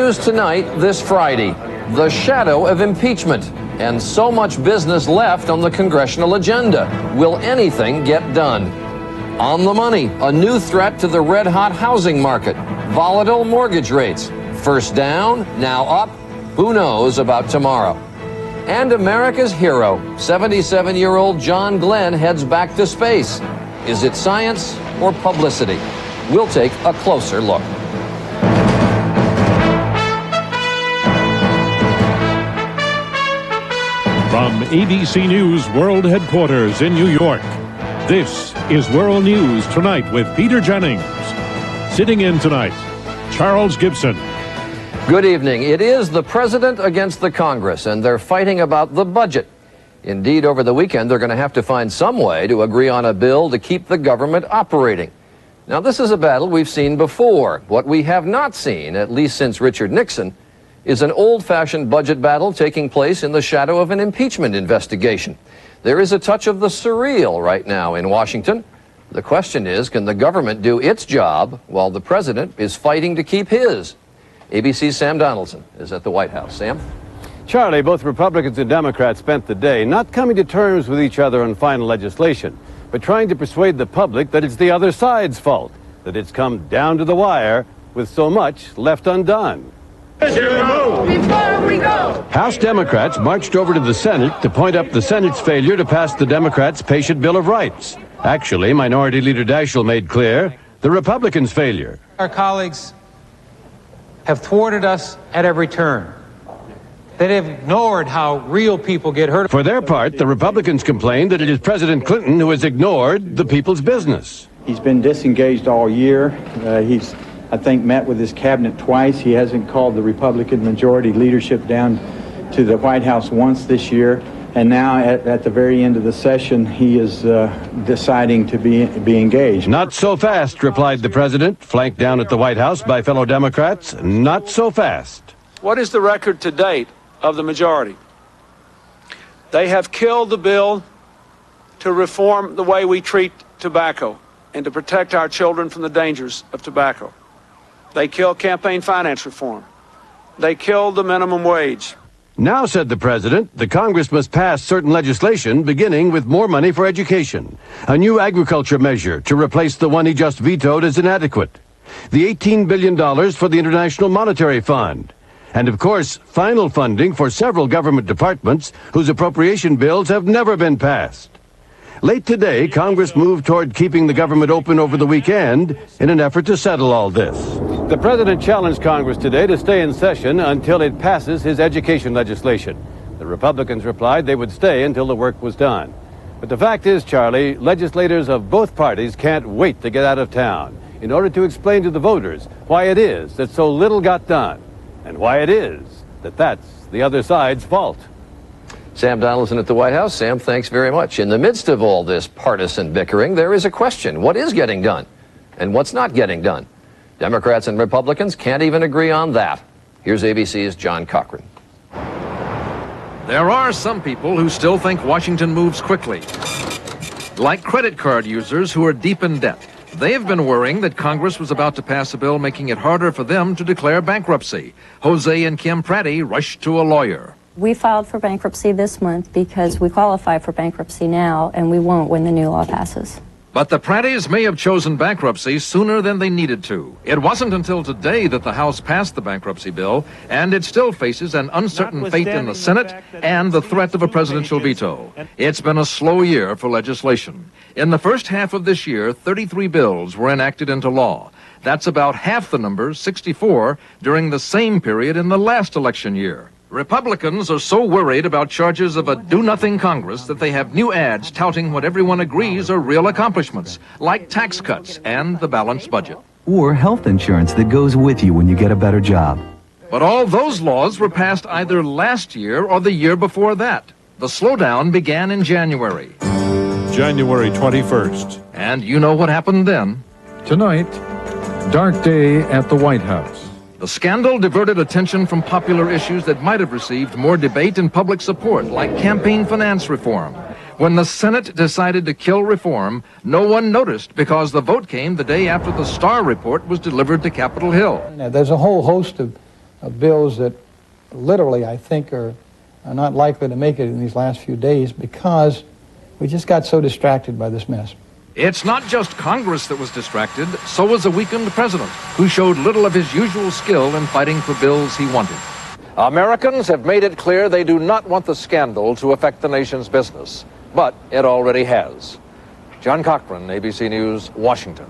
news tonight, this Friday, the shadow of impeachment, and so much business left on the congressional agenda. Will anything get done? On the money, a new threat to the red-hot housing market, volatile mortgage rates, first down, now up, who knows about tomorrow? And America's hero, 77-year-old John Glenn, heads back to space. Is it science or publicity? We'll take a closer look. From ABC News World Headquarters in New York, this is World News Tonight with Peter Jennings. Sitting in tonight, Charles Gibson. Good evening. It is the president against the Congress, and they're fighting about the budget. Indeed, over the weekend, they're going to have to find some way to agree on a bill to keep the government operating. Now, this is a battle we've seen before. What we have not seen, at least since Richard Nixon, is an old-fashioned budget battle taking place in the shadow of an impeachment investigation. There is a touch of the surreal right now in Washington. The question is, can the government do its job while the president is fighting to keep his? ABC's Sam Donaldson is at the White House. Sam? Charlie, both Republicans and Democrats spent the day not coming to terms with each other on final legislation, but trying to persuade the public that it's the other side's fault, that it's come down to the wire with so much left undone. Before we go. House Democrats marched over to the Senate to point up the Senate's failure to pass the Democrats' Patient Bill of Rights. Actually, Minority Leader Daschle made clear the Republicans' failure. Our colleagues have thwarted us at every turn. They have ignored how real people get hurt. For their part, the Republicans complained that it is President Clinton who has ignored the people's business. He's been disengaged all year. He's, I think, met with his cabinet twice. He hasn't called the Republican majority leadership down to the White House once this year. And now, at the very end of the session, he is deciding to be engaged. Not so fast, replied the president, flanked down at the White House by fellow Democrats. Not so fast. What is the record to date of the majority? They have killed the bill to reform the way we treat tobacco and to protect our children from the dangers of tobacco. They killed campaign finance reform. They killed the minimum wage. Now, said the president, the Congress must pass certain legislation, beginning with more money for education. A new agriculture measure to replace the one he just vetoed as inadequate. The $18 billion for the International Monetary Fund. And, of course, final funding for several government departments whose appropriation bills have never been passed. Late today, Congress moved toward keeping the government open over the weekend in an effort to settle all this. The president challenged Congress today to stay in session until it passes his education legislation. The Republicans replied they would stay until the work was done. But the fact is, Charlie, legislators of both parties can't wait to get out of town in order to explain to the voters why it is that so little got done and why it is that that's the other side's fault. Sam Donaldson at the White House. Sam, thanks very much. In the midst of all this partisan bickering, there is a question. What is getting done and what's not getting done? Democrats and Republicans can't even agree on that. Here's ABC's John Cochran. There are some people who still think Washington moves quickly, like credit card users who are deep in debt. They've been worrying that Congress was about to pass a bill making it harder for them to declare bankruptcy. Jose and Kim Pratty rushed to a lawyer. We filed for bankruptcy this month because we qualify for bankruptcy now, and we won't when the new law passes. But the Prattys may have chosen bankruptcy sooner than they needed to. It wasn't until today that the House passed the bankruptcy bill, and it still faces an uncertain fate in the Senate and the threat of a presidential veto. It's been a slow year for legislation. In the first half of this year, 33 bills were enacted into law. That's about half the number, 64, during the same period in the last election year. Republicans are so worried about charges of a do-nothing Congress that they have new ads touting what everyone agrees are real accomplishments, like tax cuts and the balanced budget. Or health insurance that goes with you when you get a better job. But all those laws were passed either last year or the year before that. The slowdown began in January. January 21st. And you know what happened then. Tonight, dark day at the White House. The scandal diverted attention from popular issues that might have received more debate and public support, like campaign finance reform. When the Senate decided to kill reform, no one noticed because the vote came the day after the Starr report was delivered to Capitol Hill. There's a whole host of bills that literally, I think, are not likely to make it in these last few days because we just got so distracted by this mess. It's not just Congress that was distracted, so was a weakened president, who showed little of his usual skill in fighting for bills he wanted. Americans have made it clear they do not want the scandal to affect the nation's business, but it already has. John Cochran, ABC News, Washington.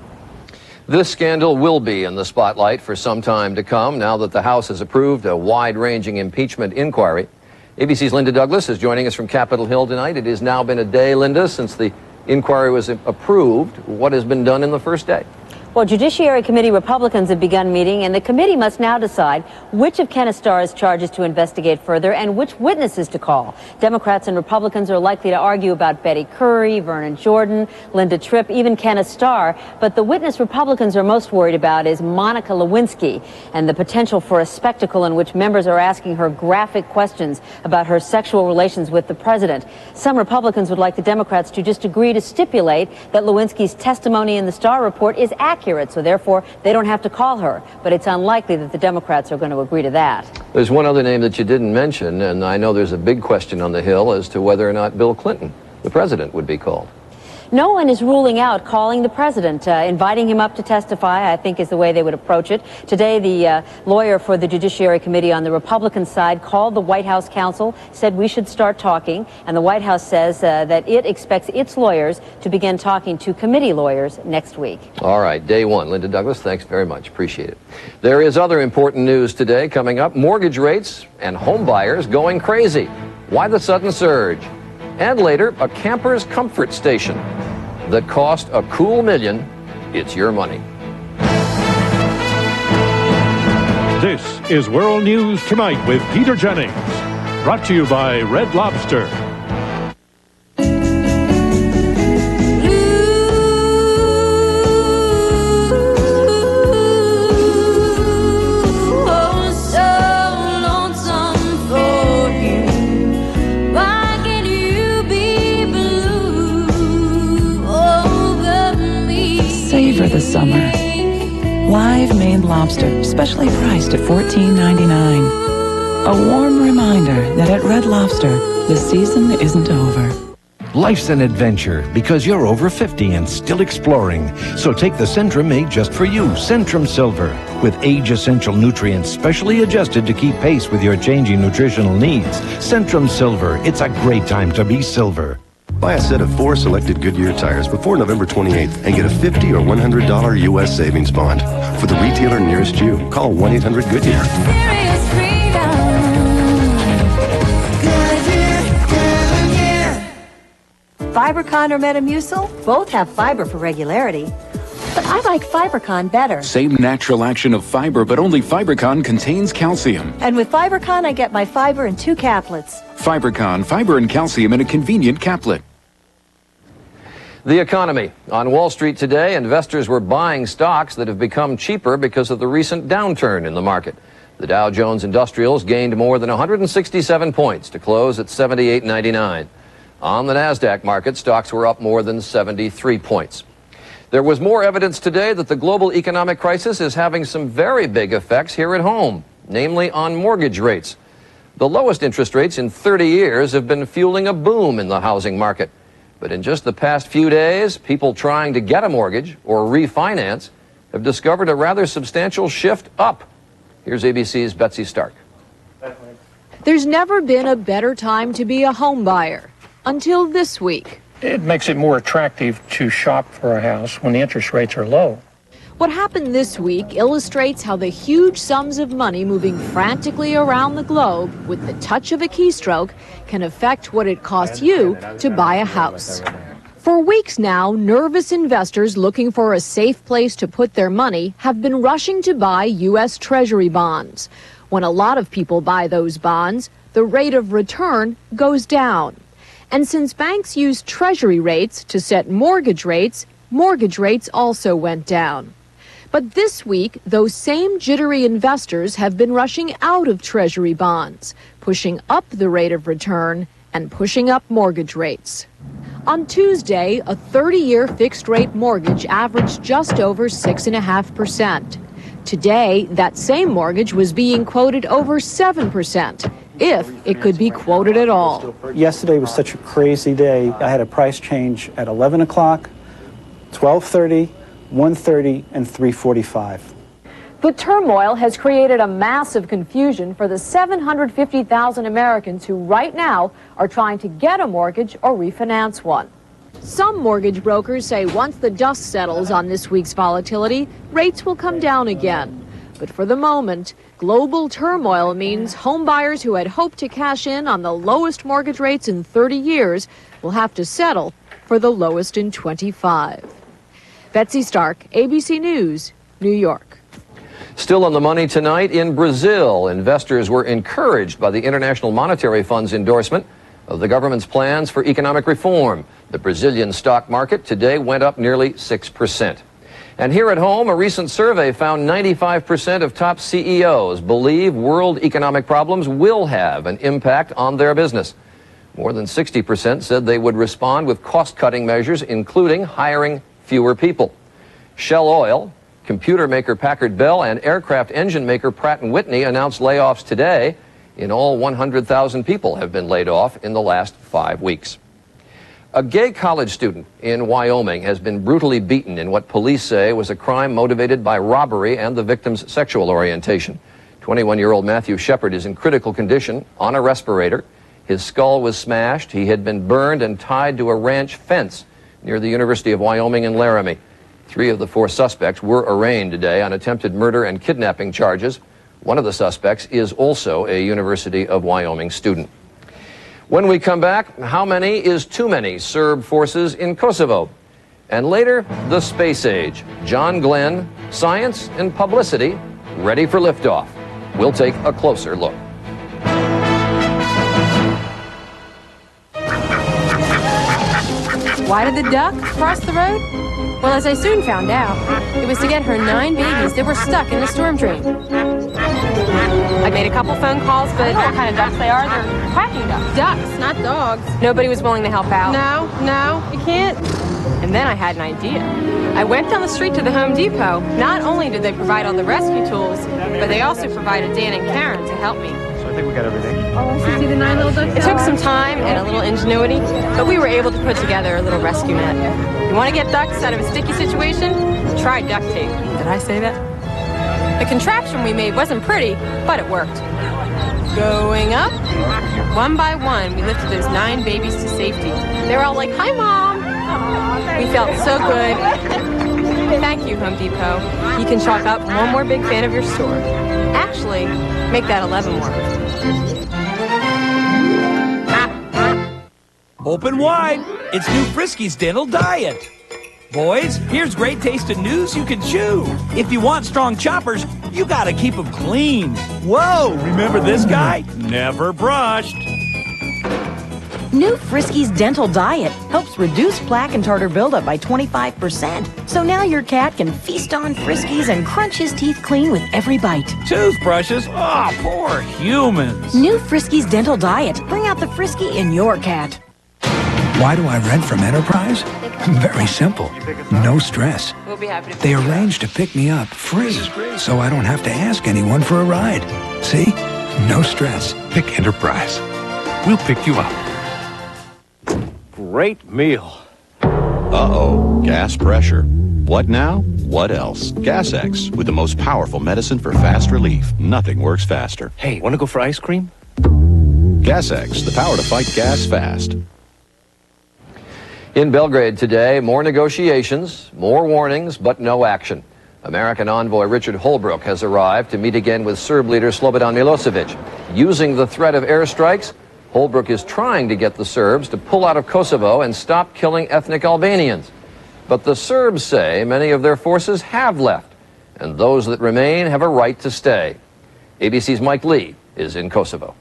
This scandal will be in the spotlight for some time to come now that the House has approved a wide-ranging impeachment inquiry. ABC's Linda Douglas is joining us from Capitol Hill tonight. It has now been a day, Linda, since the inquiry was approved. What has been done in the first day? Well, Judiciary Committee Republicans have begun meeting, and the committee must now decide which of Kenneth Starr's charges to investigate further and which witnesses to call. Democrats and Republicans are likely to argue about Betty Curry, Vernon Jordan, Linda Tripp, even Kenneth Starr. But the witness Republicans are most worried about is Monica Lewinsky and the potential for a spectacle in which members are asking her graphic questions about her sexual relations with the president. Some Republicans would like the Democrats to just agree to stipulate that Lewinsky's testimony in the Starr report is accurate, so therefore they don't have to call her. But it's unlikely that the Democrats are going to agree to that. There's one other name that you didn't mention, and I know there's a big question on the Hill as to whether or not Bill Clinton, the president, would be called. No one is ruling out calling the president. Inviting him up to testify, I think, is the way they would approach it. Today, the lawyer for the Judiciary Committee on the Republican side called the White House counsel, said we should start talking, and the White House says that it expects its lawyers to begin talking to committee lawyers next week. All right, day one. Linda Douglas, thanks very much. Appreciate it. There is other important news today coming up. Mortgage rates and home buyers going crazy. Why the sudden surge? And later, a camper's comfort station that cost a cool $1 million. It's your money. This is World News Tonight with Peter Jennings. Brought to you by Red Lobster. Savor the summer. Live Maine lobster, specially priced at $14.99. A warm reminder that at Red Lobster, the season isn't over. Life's an adventure because you're over 50 and still exploring. So take the Centrum made just for you, Centrum Silver, with age-essential nutrients specially adjusted to keep pace with your changing nutritional needs. Centrum Silver, it's a great time to be silver. Buy a set of 4 selected Goodyear tires before November 28th and get a $50 or $100 U.S. savings bond. For the retailer nearest you, call 1-800-GOODYEAR. Fibercon or Metamucil? Both have fiber for regularity. But I like Fibercon better. Same natural action of fiber, but only Fibercon contains calcium. And with Fibercon, I get my fiber in 2 caplets. Fibercon, fiber and calcium in a convenient caplet. The economy. On Wall Street today, investors were buying stocks that have become cheaper because of the recent downturn in the market. The Dow Jones Industrials gained more than 167 points to close at 78.99. On the NASDAQ market, stocks were up more than 73 points. There was more evidence today that the global economic crisis is having some very big effects here at home, namely on mortgage rates. The lowest interest rates in 30 years have been fueling a boom in the housing market. But in just the past few days, people trying to get a mortgage or refinance have discovered a rather substantial shift up. Here's ABC's Betsy Stark. There's never been a better time to be a home buyer until this week. It makes it more attractive to shop for a house when the interest rates are low. What happened this week illustrates how the huge sums of money moving frantically around the globe with the touch of a keystroke can affect what it costs you to buy a house. For weeks now, nervous investors looking for a safe place to put their money have been rushing to buy U.S. Treasury bonds. When a lot of people buy those bonds, the rate of return goes down. And since banks use Treasury rates to set mortgage rates also went down. But this week, those same jittery investors have been rushing out of Treasury bonds, pushing up the rate of return and pushing up mortgage rates. On Tuesday, a 30-year fixed-rate mortgage averaged just over 6.5%. Today, that same mortgage was being quoted over 7%, if it could be quoted at all. Yesterday was such a crazy day. I had a price change at 11 o'clock, 12:30, 1:30, and 3:45. The turmoil has created a massive confusion for the 750,000 Americans who right now are trying to get a mortgage or refinance one. Some mortgage brokers say once the dust settles on this week's volatility, rates will come down again. But for the moment, global turmoil means home buyers who had hoped to cash in on the lowest mortgage rates in 30 years will have to settle for the lowest in 25. Betsy Stark, ABC News, New York. Still on the money tonight in Brazil, investors were encouraged by the International Monetary Fund's endorsement of the government's plans for economic reform. The Brazilian stock market today went up nearly 6%. And here at home, a recent survey found 95% of top CEOs believe world economic problems will have an impact on their business. More than 60% said they would respond with cost-cutting measures, including hiring fewer people. Shell Oil, computer maker Packard Bell, and aircraft engine maker Pratt & Whitney announced layoffs today. In all, 100,000 people have been laid off in the last 5 weeks. A gay college student in Wyoming has been brutally beaten in what police say was a crime motivated by robbery and the victim's sexual orientation. 21-year-old Matthew Shepard is in critical condition on a respirator. His skull was smashed. He had been burned and tied to a ranch fence near the University of Wyoming in Laramie. 3 of the 4 suspects were arraigned today on attempted murder and kidnapping charges. One of the suspects is also a University of Wyoming student. When we come back, how many is too many Serb forces in Kosovo? And later, the space age. John Glenn, science and publicity, ready for liftoff. We'll take a closer look. Why did the duck cross the road? Well, as I soon found out, it was to get her 9 babies that were stuck in the storm drain. I made a couple phone calls, but I don't know what kind of ducks they are. They're quacking ducks. Ducks, not dogs. Nobody was willing to help out. No, you can't. And then I had an idea. I went down the street to the Home Depot. Not only did they provide all the rescue tools, but they also provided Dan and Karen to help me. So I think we got everything. Oh, I should see the 9 little ducks. It took some time and a little ingenuity, but we were able to put together a little rescue net. You want to get ducks out of a sticky situation? Try duct tape. Did I say that? The contraption we made wasn't pretty, but it worked. Going up, one by one, we lifted those 9 babies to safety. They were all like, "Hi, Mom." We felt so good. Thank you, Home Depot. You can chalk up one more big fan of your store. Actually, make that 11 more. Open wide. It's new Friskies Dental Diet. Boys, here's great tasting news you can chew. If you want strong choppers, you gotta keep them clean. Whoa, remember this guy? Never brushed. New Friskies Dental Diet helps reduce plaque and tartar buildup by 25%. So now your cat can feast on Friskies and crunch his teeth clean with every bite. Toothbrushes? Oh, poor humans. New Friskies Dental Diet. Bring out the Frisky in your cat. Why do I rent from Enterprise? Very simple. No stress. We'll be happy to They arrange to pick me up free, so I don't have to ask anyone for a ride. See? No stress. Pick Enterprise. We'll pick you up. Great meal. Uh-oh, gas pressure. What now? What else? Gas-X, with the most powerful medicine for fast relief. Nothing works faster. Hey, want to go for ice cream? Gas-X, the power to fight gas fast. In Belgrade today, more negotiations, more warnings, but no action. American envoy Richard Holbrooke has arrived to meet again with Serb leader Slobodan Milosevic. Using the threat of airstrikes, Holbrooke is trying to get the Serbs to pull out of Kosovo and stop killing ethnic Albanians. But the Serbs say many of their forces have left, and those that remain have a right to stay. ABC's Mike Lee is in Kosovo.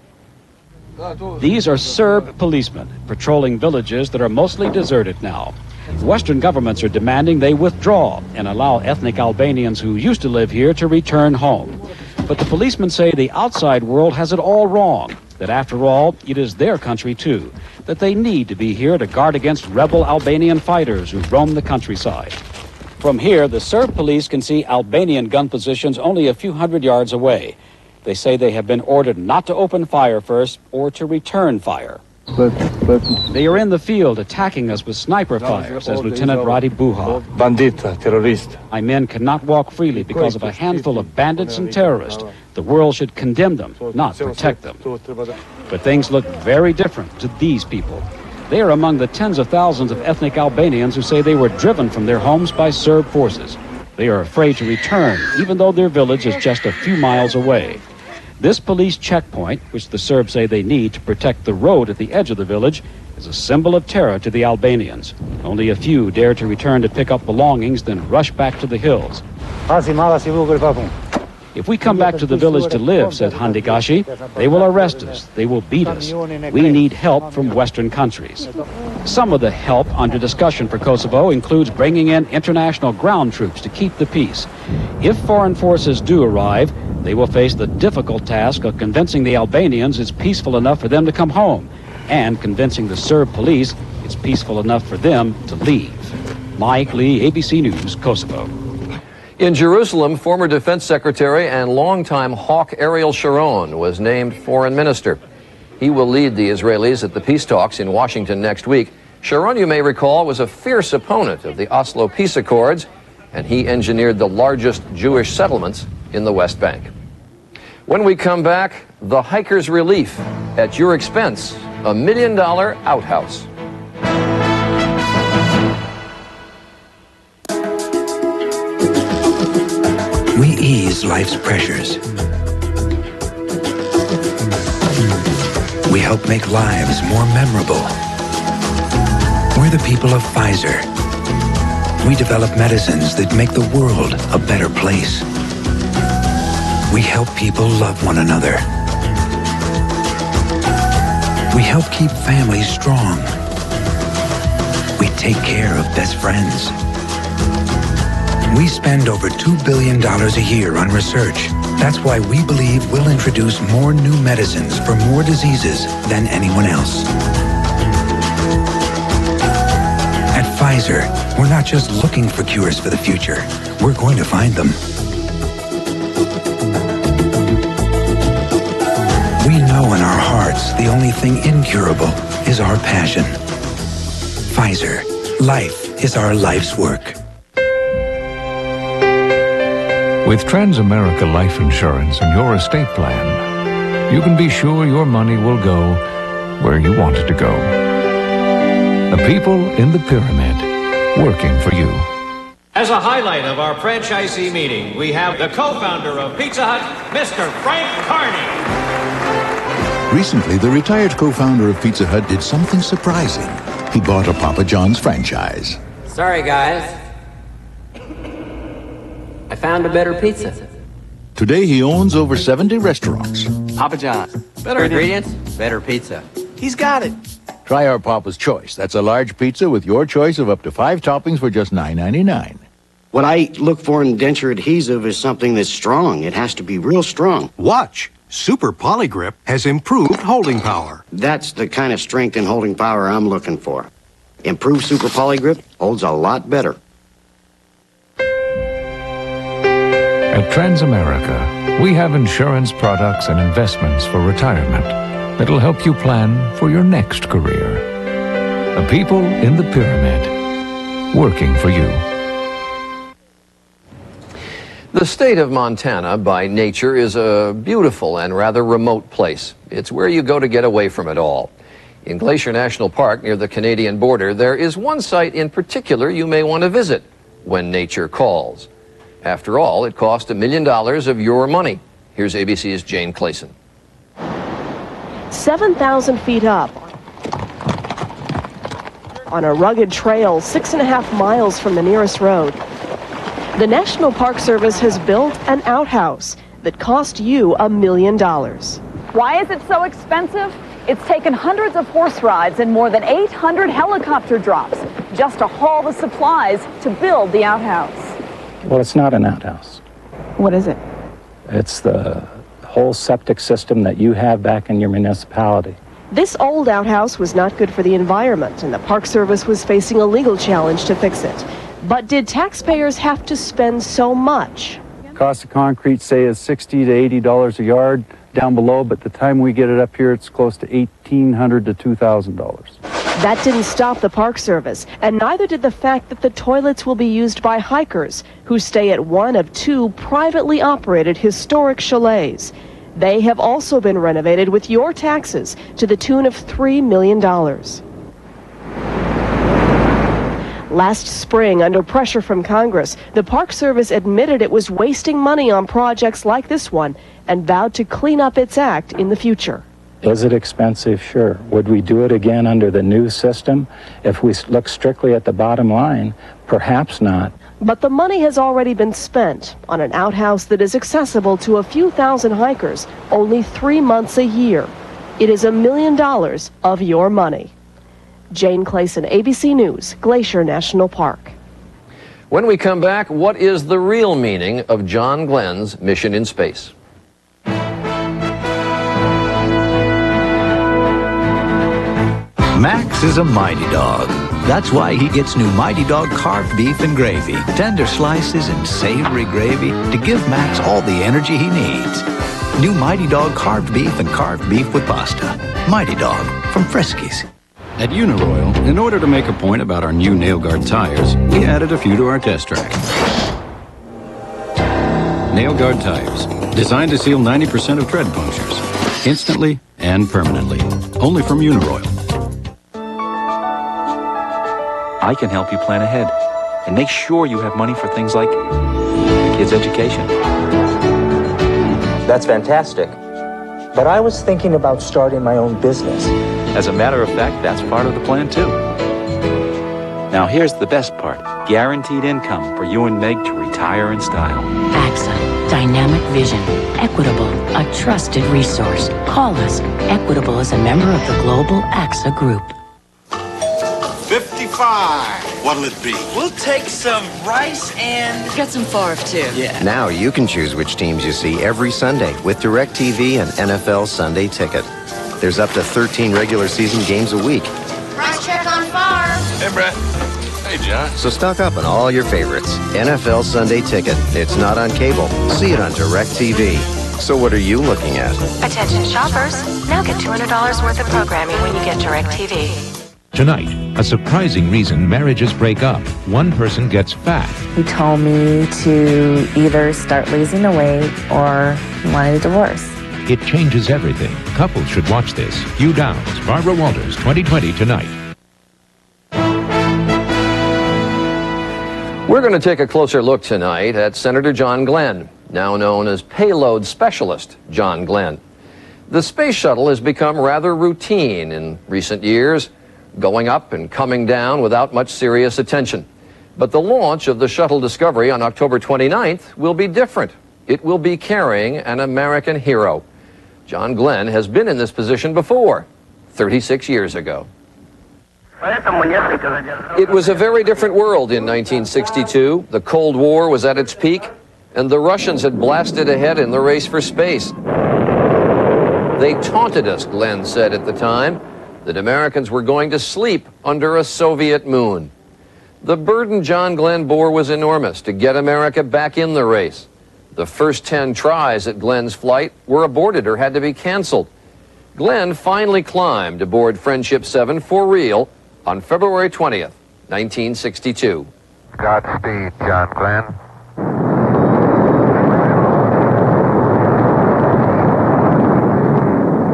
These are Serb policemen patrolling villages that are mostly deserted now. Western governments are demanding they withdraw and allow ethnic Albanians who used to live here to return home. But the policemen say the outside world has it all wrong, that after all, it is their country too, that they need to be here to guard against rebel Albanian fighters who roam the countryside. From here, the Serb police can see Albanian gun positions only a few hundred yards away. They say they have been ordered not to open fire first or to return fire. They are in the field attacking us with sniper fire, says Lieutenant Radi Buha. Bandita, terrorist. My men cannot walk freely because of a handful of bandits and terrorists. The world should condemn them, not protect them. But things look very different to these people. They are among the tens of thousands of ethnic Albanians who say they were driven from their homes by Serb forces. They are afraid to return, even though their village is just a few miles away. This police checkpoint, which the Serbs say they need to protect the road at the edge of the village, is a symbol of terror to the Albanians. Only a few dare to return to pick up belongings, then rush back to the hills. If we come back to the village to live, said Handigashi, they will arrest us, they will beat us. We need help from Western countries. Some of the help under discussion for Kosovo includes bringing in international ground troops to keep the peace. If foreign forces do arrive, they will face the difficult task of convincing the Albanians it's peaceful enough for them to come home, and convincing the Serb police it's peaceful enough for them to leave. Mike Lee, ABC News, Kosovo. In Jerusalem, former Defense Secretary and longtime hawk Ariel Sharon was named foreign minister. He will lead the Israelis at the peace talks in Washington next week. Sharon, you may recall, was a fierce opponent of the Oslo Peace Accords, and he engineered the largest Jewish settlements in the West Bank. When we come back, the hiker's relief at your expense, $1 million outhouse. We ease life's pressures. We help make lives more memorable. We're the people of Pfizer. We develop medicines that make the world a better place. We help people love one another. We help keep families strong. We take care of best friends. We spend over $2 billion a year on research. That's why we believe we'll introduce more new medicines for more diseases than anyone else. At Pfizer, we're not just looking for cures for the future. We're going to find them. We know in our hearts the only thing incurable is our passion. Pfizer, life is our life's work. With Transamerica Life Insurance and your estate plan, you can be sure your money will go where you want it to go. The people in the pyramid working for you. As a highlight of our franchisee meeting, we have the co-founder of Pizza Hut, Mr. Frank Carney. Recently, the retired co-founder of Pizza Hut did something surprising. He bought a Papa John's franchise. Sorry, guys. I found a better pizza. Today, he owns over 70 restaurants. Papa John's. Better ingredients, better pizza. He's got it. Try our Papa's Choice. That's a large pizza with your choice of up to 5 toppings for just $9.99. What I look for in denture adhesive is something that's strong. It has to be real strong. Watch. Super Polygrip has improved holding power. That's the kind of strength and holding power I'm looking for. Improved Super Polygrip holds a lot better. At Transamerica, we have insurance products and investments for retirement that'll help you plan for your next career. The people in the pyramid working for you. The state of Montana, by nature, is a beautiful and rather remote place. It's where you go to get away from it all. In Glacier National Park, near the Canadian border, there is one site in particular you may want to visit when nature calls. After all, it cost $1 million of your money. Here's ABC's Jane Clayson. 7,000 feet up on a rugged trail 6.5 miles from the nearest road, the National Park Service has built an outhouse that cost you $1 million. Why is it so expensive? It's taken hundreds of horse rides and more than 800 helicopter drops just to haul the supplies to build the outhouse. Well, it's not an outhouse. What is it? It's the whole septic system that you have back in your municipality. This old outhouse was not good for the environment, and the Park Service was facing a legal challenge to fix it. But did taxpayers have to spend so much? Cost of concrete, say, is $60 to $80 a yard down below, but the time we get it up here, it's close to $1,800 to $2,000. That didn't stop the Park Service, and neither did the fact that the toilets will be used by hikers who stay at one of 2 privately operated historic chalets. They have also been renovated with your taxes to the tune of $3 million. Last spring, under pressure from Congress, the Park Service admitted it was wasting money on projects like this one and vowed to clean up its act in the future. Is it expensive? Sure. Would we do it again under the new system? If we look strictly at the bottom line, perhaps not. But the money has already been spent on an outhouse that is accessible to a few thousand hikers only 3 months a year. It is $1 million of your money. Jane Clayson, ABC News, Glacier National Park. When we come back, what is the real meaning of John Glenn's mission in space? Max is a mighty dog. That's why he gets new Mighty Dog carved beef and gravy, tender slices and savory gravy to give Max all the energy he needs. New Mighty Dog carved beef and carved beef with pasta. Mighty Dog from Friskies. At Uniroyal, in order to make a point about our new nail guard tires, we added a few to our test track. Nail guard tires, designed to seal 90% of tread punctures, instantly and permanently. Only from Uniroyal. I can help you plan ahead and make sure you have money for things like the kids' education. That's fantastic. But I was thinking about starting my own business. As a matter of fact, that's part of the plan too. Now here's the best part. Guaranteed income for you and Meg to retire in style. AXA, dynamic vision, Equitable, a trusted resource. Call us. Equitable is a member of the global AXA Group. 55. What'll it be? We'll take some rice and get some farf too. Yeah. Now you can choose which teams you see every Sunday with DirecTV and NFL Sunday Ticket. There's up to 13 regular season games a week. Price check on farm. Hey, Brett. Hey, John. So stock up on all your favorites. NFL Sunday Ticket. It's not on cable. See it on DirecTV. So what are you looking at? Attention shoppers. Now get $200 worth of programming when you get DirecTV. Tonight, a surprising reason marriages break up. One person gets fat. He told me to either start losing the weight or he wanted a divorce. It changes everything. Couples should watch this. Hugh Downs, Barbara Walters, 2020 tonight. We're going to take a closer look tonight at Senator John Glenn, now known as Payload Specialist John Glenn. The space shuttle has become rather routine in recent years, going up and coming down without much serious attention. But the launch of the shuttle Discovery on October 29th will be different. It will be carrying an American hero. John Glenn has been in this position before, 36 years ago. It was a very different world in 1962. The Cold War was at its peak, and the Russians had blasted ahead in the race for space. They taunted us, Glenn said at the time, that Americans were going to sleep under a Soviet moon. The burden John Glenn bore was enormous to get America back in the race. The first 10 tries at Glenn's flight were aborted or had to be canceled. Glenn finally climbed aboard Friendship 7 for real on February 20th, 1962. Godspeed, John Glenn.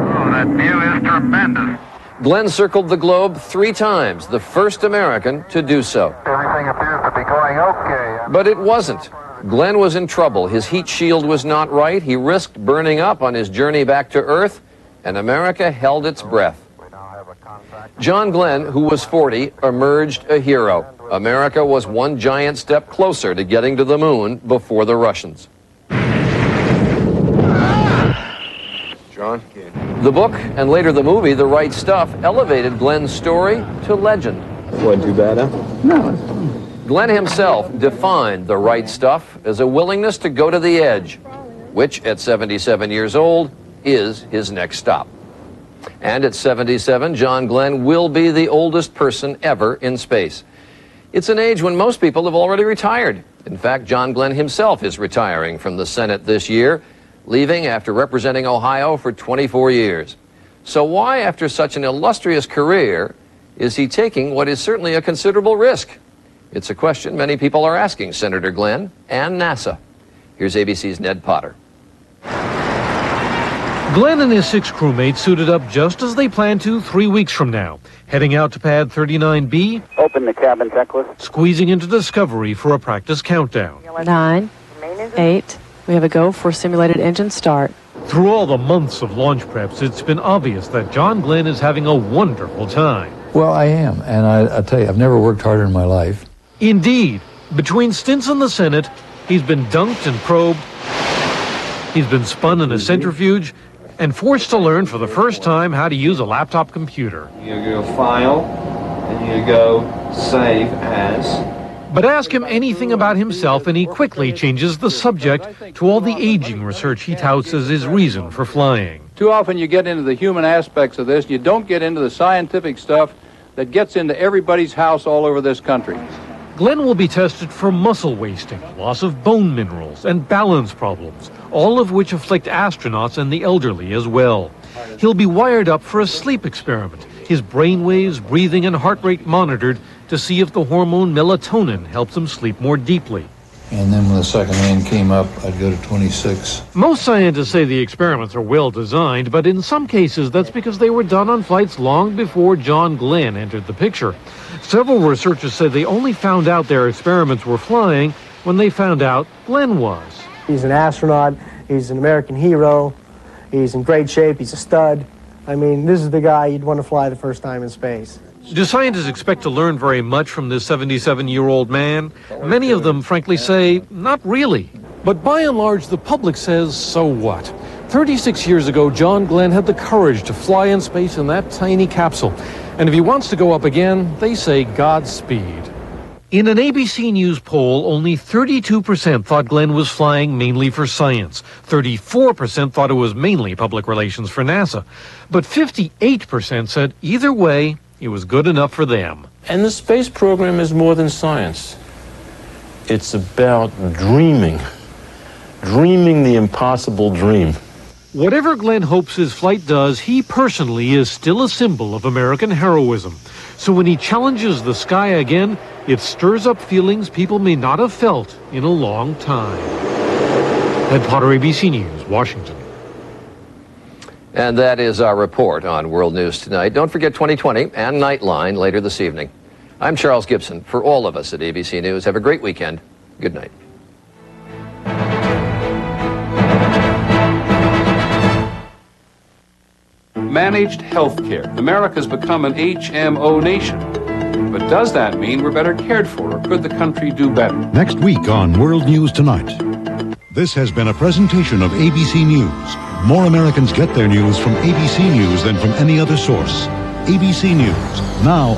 Oh, that view is tremendous. Glenn circled the globe 3 times, the first American to do so. Everything appears to be going okay. But it wasn't. Glenn was in trouble. His heat shield was not right. He risked burning up on his journey back to Earth, and America held its breath. John Glenn, who was 40, emerged a hero. America was one giant step closer to getting to the moon before the Russians. John? The book, and later the movie, The Right Stuff, elevated Glenn's story to legend. Wasn't too bad, huh? No. Glenn himself defined the right stuff as a willingness to go to the edge, which at 77 years old is his next stop. And at 77, John Glenn will be the oldest person ever in space. It's an age when most people have already retired. In fact, John Glenn himself is retiring from the Senate this year, leaving after representing Ohio for 24 years. So why, after such an illustrious career, is he taking what is certainly a considerable risk? It's a question many people are asking Senator Glenn and NASA. Here's ABC's Ned Potter. Glenn and his 6 crewmates suited up just as they planned to 3 weeks from now, heading out to pad 39B. Open the cabin checklist. Squeezing into Discovery for a practice countdown. 9, 8, we have a go for simulated engine start. Through all the months of launch preps, it's been obvious that John Glenn is having a wonderful time. Well, I am, and I tell you, I've never worked harder in my life. Indeed. Between stints in the Senate, he's been dunked and probed, he's been spun in a centrifuge, and forced to learn for the first time how to use a laptop computer. You go File, and you go Save As. But ask him anything about himself and he quickly changes the subject to all the aging research he touts as his reason for flying. Too often you get into the human aspects of this. You don't get into the scientific stuff that gets into everybody's house all over this country. Glenn will be tested for muscle wasting, loss of bone minerals, and balance problems, all of which afflict astronauts and the elderly as well. He'll be wired up for a sleep experiment, his brain waves, breathing, and heart rate monitored to see if the hormone melatonin helps him sleep more deeply. And then when the second hand came up, I'd go to 26. Most scientists say the experiments are well designed, but in some cases that's because they were done on flights long before John Glenn entered the picture. Several researchers said they only found out their experiments were flying when they found out Glenn was. He's an astronaut, he's an American hero, he's in great shape, he's a stud. I mean, this is the guy you'd want to fly the first time in space. Do scientists expect to learn very much from this 77-year-old man? Many of them, frankly, say, not really. But by and large, the public says, so what? 36 years ago, John Glenn had the courage to fly in space in that tiny capsule. And if he wants to go up again, they say Godspeed. In an ABC News poll, only 32% thought Glenn was flying mainly for science. 34% thought it was mainly public relations for NASA. But 58% said either way, it was good enough for them. And the space program is more than science. It's about dreaming the impossible dream. Whatever Glenn hopes his flight does, he personally is still a symbol of American heroism. So when he challenges the sky again, it stirs up feelings people may not have felt in a long time. Ned Potter, ABC News, Washington. And that is our report on World News Tonight. Don't forget 2020 and Nightline later this evening. I'm Charles Gibson. For all of us at ABC News, have a great weekend. Good night. Managed healthcare. America's become an HMO nation. But does that mean we're better cared for, or could the country do better? Next week on World News Tonight. This has been a presentation of ABC News. More Americans get their news from ABC News than from any other source. ABC News, now